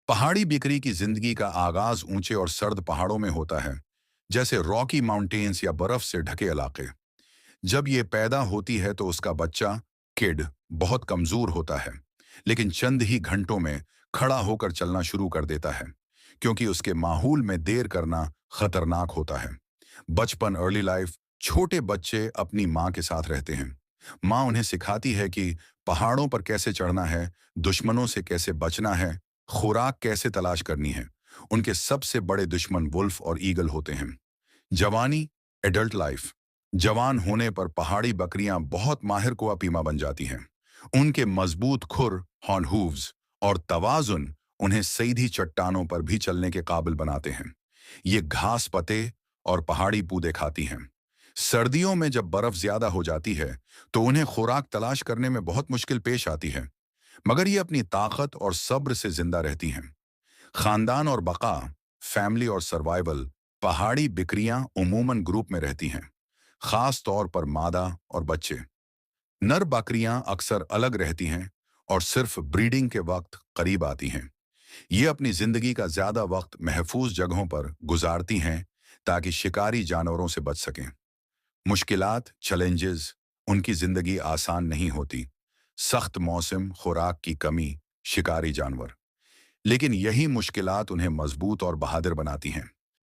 पहाड़ी बिकरी की जिंदगी का आगाज ऊंचे और सर्द पहाड़ों में होता है, जैसे रॉकी माउंटेन्स या बर्फ से ढके इलाके। जब ये पैदा होती है तो उसका बच्चा किड बहुत कमजोर होता है, लेकिन चंद ही घंटों में खड़ा होकर चलना शुरू कर देता है, क्योंकि उसके माहौल में देर करना खतरनाक होता है। बचपन, अर्ली लाइफ, छोटे बच्चे अपनी माँ के साथ रहते हैं। माँ उन्हें सिखाती है कि पहाड़ों पर कैसे चढ़ना है, दुश्मनों से कैसे बचना है, खुराक कैसे तलाश करनी है। उनके सबसे बड़े दुश्मन वुल्फ और ईगल होते हैं। जवानी, एडल्ट लाइफ। जवान होने पर पहाड़ी बकरियां बहुत माहिर कुआ पीमा बन जाती हैं। उनके मजबूत खुर, हॉर्न हूव्स और तवाजुन उन्हें सीधी चट्टानों पर भी चलने के काबिल बनाते हैं। ये घास पत्ते और पहाड़ी पौधे खाती हैं। सर्दियों में जब बर्फ ज्यादा हो जाती है तो उन्हें खुराक तलाश करने में बहुत मुश्किल पेश आती है, मगर ये अपनी ताकत और सब्र से जिंदा रहती हैं। खानदान और बका, फैमिली और सर्वाइवल। पहाड़ी बिकरियां उमूमन ग्रुप में रहती हैं, खास तौर पर मादा और बच्चे। नर बकरियां अक्सर अलग रहती हैं और सिर्फ ब्रीडिंग के वक्त करीब आती हैं। ये अपनी जिंदगी का ज्यादा वक्त महफूज जगहों पर गुजारती हैं ताकि शिकारी जानवरों से बच सकें। मुश्किलात, चैलेंजेस। उनकी जिंदगी आसान नहीं होती। सख्त मौसम, खुराक की कमी, शिकारी जानवर। लेकिन यही मुश्किलात उन्हें मजबूत और बहादुर बनाती हैं।